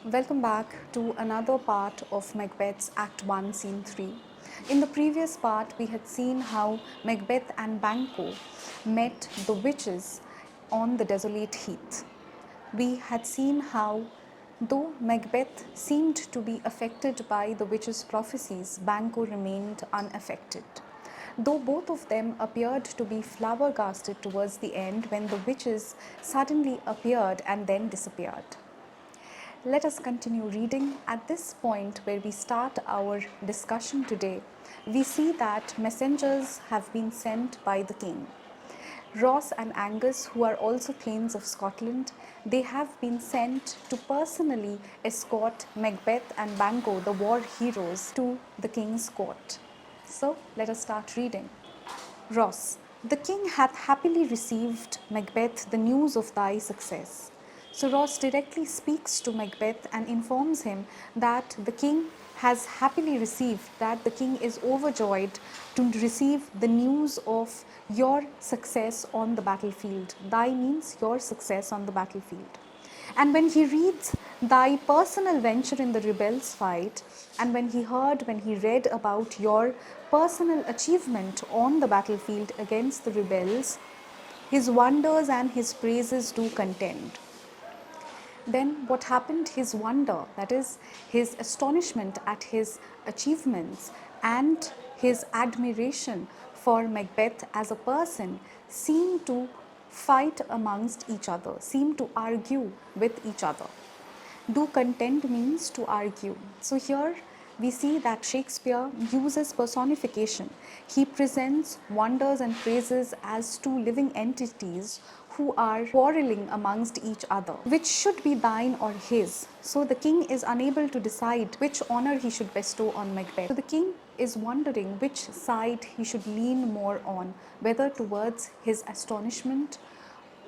Welcome back to another part of Macbeth's Act 1, Scene 3. In the previous part, we had seen how Macbeth and Banquo met the witches on the desolate heath. We had seen how, though Macbeth seemed to be affected by the witches' prophecies, Banquo remained unaffected. Though both of them appeared to be flabbergasted towards the end when the witches suddenly appeared and then disappeared. Let us continue reading. At this point where we start our discussion today, we see that messengers have been sent by the king. Ross and Angus, who are also Thanes of Scotland, they have been sent to personally escort Macbeth and Banquo, the war heroes, to the king's court. So let us start reading. Ross, the king hath happily received, Macbeth, the news of thy success. So Ross directly speaks to Macbeth and informs him that the king has happily received, that the king is overjoyed to receive the news of your success on the battlefield. Thy means your success on the battlefield. And when he reads thy personal venture in the rebels' fight, and when he read about your personal achievement on the battlefield against the rebels, his wonders and his praises do contend. Then what happened? His wonder, that is, his astonishment at his achievements and his admiration for Macbeth as a person seemed to fight amongst each other, seemed to argue with each other. Do contend means to argue. So here we see that Shakespeare uses personification. He presents wonders and praises as two living entities who are quarreling amongst each other. Which should be thine or his? So the king is unable to decide which honor he should bestow on Macbeth. So the king is wondering which side he should lean more on, whether towards his astonishment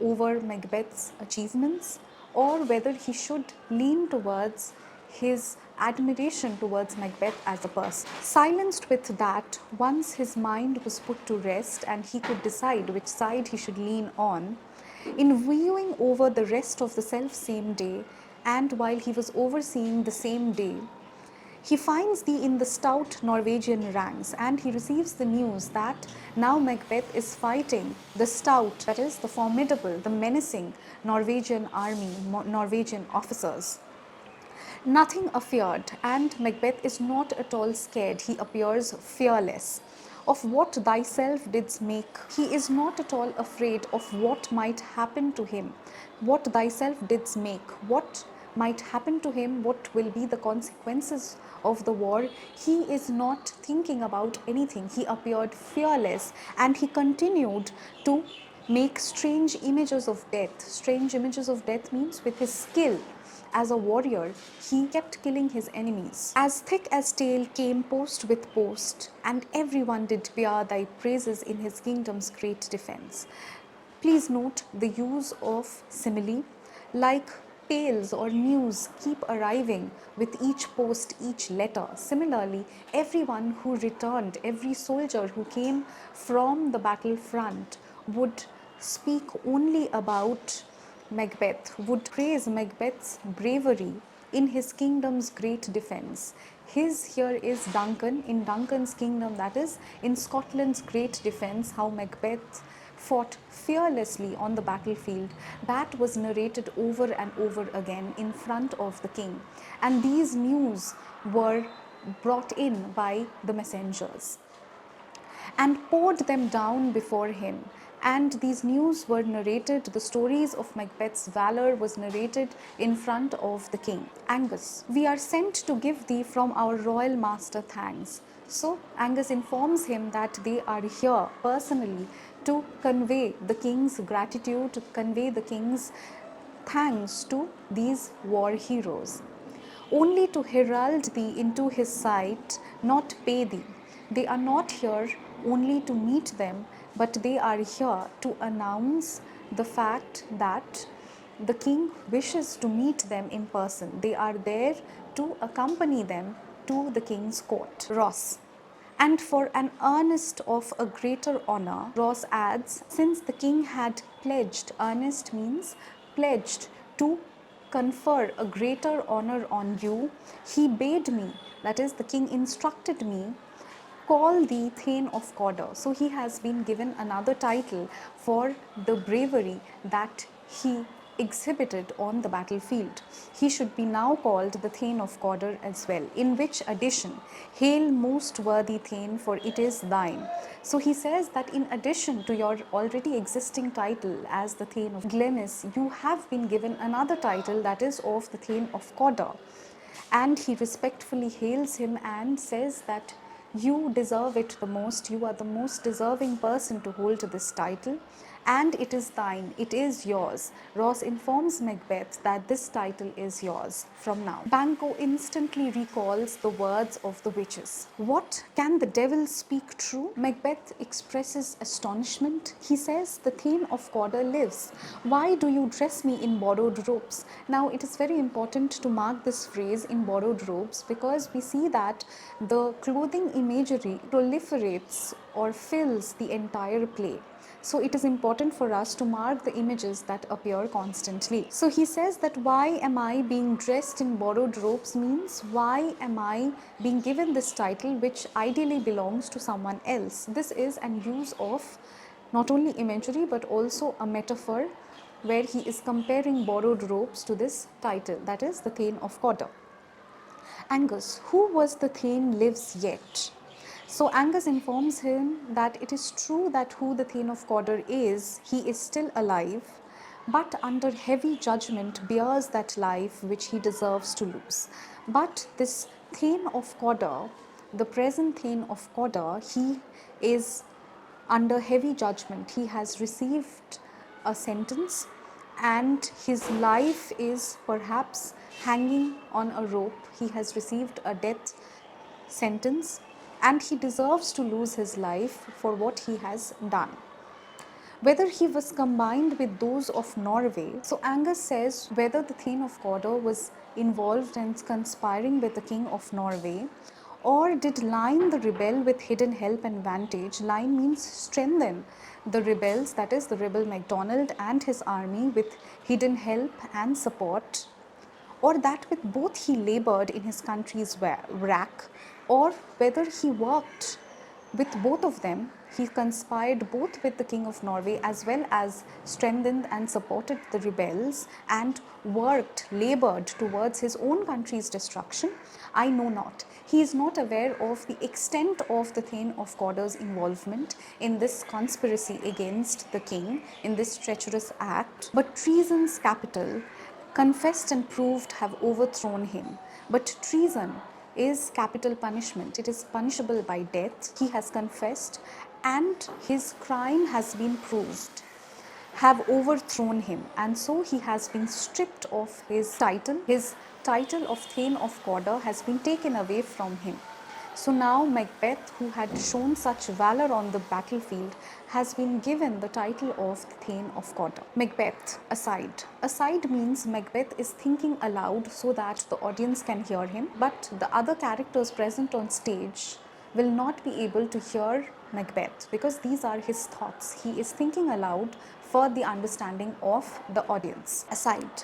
over Macbeth's achievements, or whether he should lean towards his admiration towards Macbeth as a person. Silenced with that, once his mind was put to rest and he could decide which side he should lean on, in viewing over the rest of the self-same day, and while he was overseeing the same day, he finds thee in the stout Norwegian ranks, and he receives the news that now Macbeth is fighting the stout, that is, the formidable, the menacing Norwegian army, Norwegian officers. Nothing afeared, and Macbeth is not at all scared. He appears fearless. Of what thyself didst make, he is not at all afraid of what might happen to him. What thyself didst make, what might happen to him, what will be the consequences of the war, he is not thinking about anything. He appeared fearless, and he continued to make strange images of death. Strange images of death means with his skill as a warrior, he kept killing his enemies. As thick as tale came post with post, and everyone did bear thy praises in his kingdom's great defense. Please note the use of simile, like tales or news keep arriving with each post, each letter. Similarly, everyone who returned, every soldier who came from the battlefront would speak only about Macbeth, would praise Macbeth's bravery in his kingdom's great defense. His here is Duncan, in Duncan's kingdom, that is, in Scotland's great defense, how Macbeth fought fearlessly on the battlefield. That was narrated over and over again in front of the king. And these news were brought in by the messengers and poured them down before him. And these news were narrated, the stories of Macbeth's valor was narrated in front of the king. Angus, we are sent to give thee from our royal master thanks. So Angus informs him that they are here personally to convey the king's gratitude, to convey the king's thanks to these war heroes. Only to herald thee into his sight, not pay thee. They are not here only to meet them, but they are here to announce the fact that the king wishes to meet them in person. They are there to accompany them to the king's court. Ross. And for an earnest of a greater honor, Ross adds, since the king had pledged, earnest means pledged to confer a greater honor on you, he bade me, that is, the king instructed me, call thee Thane of Cawdor. So he has been given another title for the bravery that he exhibited on the battlefield. He should be now called the Thane of Cawdor as well. In which addition, hail most worthy Thane, for it is thine. So he says that in addition to your already existing title as the Thane of Glamis, you have been given another title, that is of the Thane of Cawdor. And he respectfully hails him and says that you deserve it the most, you are the most deserving person to hold this title, and it is thine, it is yours. Ross informs Macbeth that this title is yours from now. Banquo instantly recalls the words of the witches. What, can the devil speak true? Macbeth expresses astonishment. He says, the Thane of Cawdor lives. Why do you dress me in borrowed robes? Now it is very important to mark this phrase, in borrowed robes, because we see that the clothing imagery proliferates or fills the entire play. So it is important for us to mark the images that appear constantly. So he says that why am I being dressed in borrowed robes means why am I being given this title which ideally belongs to someone else. This is an use of not only imagery but also a metaphor where he is comparing borrowed robes to this title, that is the Thane of Cawdor. Angus, who was the Thane, lives yet. So Angus informs him that it is true that who the Thane of Cawdor is, he is still alive, but under heavy judgment bears that life which he deserves to lose. But this Thane of Cawdor, the present Thane of Cawdor, he is under heavy judgment. He has received a sentence and his life is perhaps hanging on a rope. He has received a death sentence and he deserves to lose his life for what he has done. Whether he was combined with those of Norway, so Angus says whether the Thane of Cawdor was involved in conspiring with the King of Norway, or did Line the rebel with hidden help and vantage. Line means strengthen the rebels, that is the rebel MacDonald and his army, with hidden help and support, or that with both he laboured in his country's wrack, or whether he worked with both of them, he conspired both with the King of Norway as well as strengthened and supported the rebels and worked, laboured towards his own country's destruction, I know not. He is not aware of the extent of the Thane of Cawdor's involvement in this conspiracy against the king, in this treacherous act. But treason's capital, confessed and proved, have overthrown him. But treason is capital punishment. It is punishable by death. He has confessed and his crime has been proved, have overthrown him, and so he has been stripped of his title. His title of Thane of Cawdor has been taken away from him. So now Macbeth, who had shown such valor on the battlefield, has been given the title of Thane of Cawdor. Macbeth, aside. Aside means Macbeth is thinking aloud so that the audience can hear him, but the other characters present on stage will not be able to hear Macbeth because these are his thoughts. He is thinking aloud for the understanding of the audience. Aside.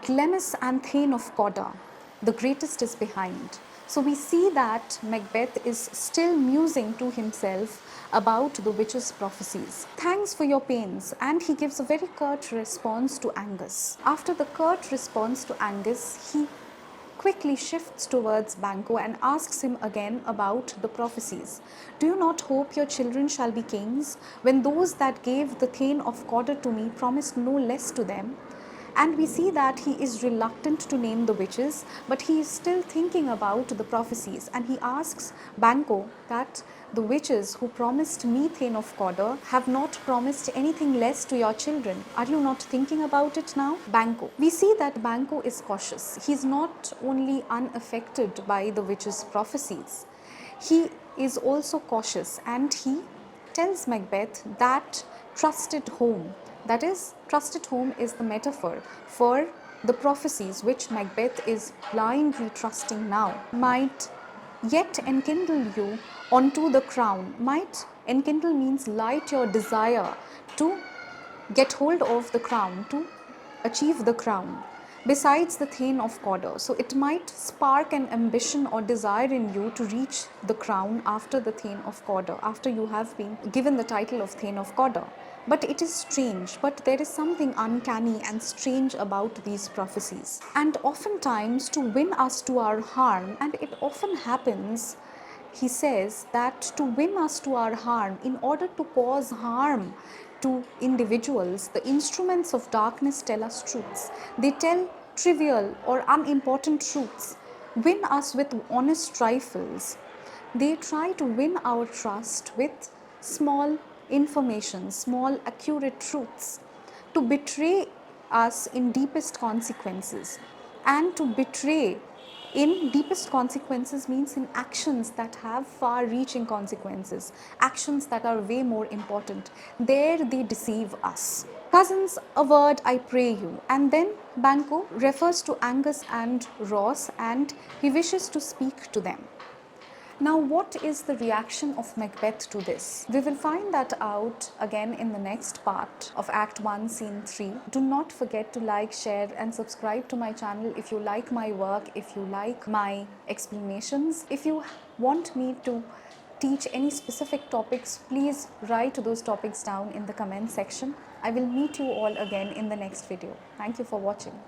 Glamis and Thane of Cawdor, the greatest is behind. So we see that Macbeth is still musing to himself about the witch's prophecies. Thanks for your pains, and he gives a very curt response to Angus. After the curt response to Angus, he quickly shifts towards Banquo and asks him again about the prophecies. Do you not hope your children shall be kings, when those that gave the Thane of Cawdor to me promised no less to them? And we see that he is reluctant to name the witches, but he is still thinking about the prophecies, and he asks Banquo that the witches who promised me Thane of Cawdor have not promised anything less to your children. Are you not thinking about it now? Banquo. We see that Banquo is cautious. He is not only unaffected by the witches' prophecies, he is also cautious, and he tells Macbeth that trusted home, that is, trusted home is the metaphor for the prophecies which Macbeth is blindly trusting now, might yet enkindle you onto the crown. Might enkindle means light your desire to get hold of the crown, to achieve the crown. besides the Thane of Cawdor. So it might spark an ambition or desire in you to reach the crown after the Thane of Cawdor, after you have been given the title of Thane of Cawdor. But it is strange, but there is something uncanny and strange about these prophecies. And oftentimes to win us to our harm, and it often happens, he says that to win us to our harm, in order to cause harm to individuals, the instruments of darkness tell us truths. They tell trivial or unimportant truths, win us with honest trifles. They try to win our trust with small information, small accurate truths, to betray us in deepest consequences. And to betray in deepest consequences means in actions that have far reaching consequences, actions that are way more important. There they deceive us. Cousins, a word I pray you. And then Banquo refers to Angus and Ross, and he wishes to speak to them. Now, what is the reaction of Macbeth to this? We will find that out again in the next part of Act 1, Scene 3. Do not forget to like, share and subscribe to my channel if you like my work, if you like my explanations. If you want me to teach any specific topics, please write those topics down in the comment section. I will meet you all again in the next video. Thank you for watching.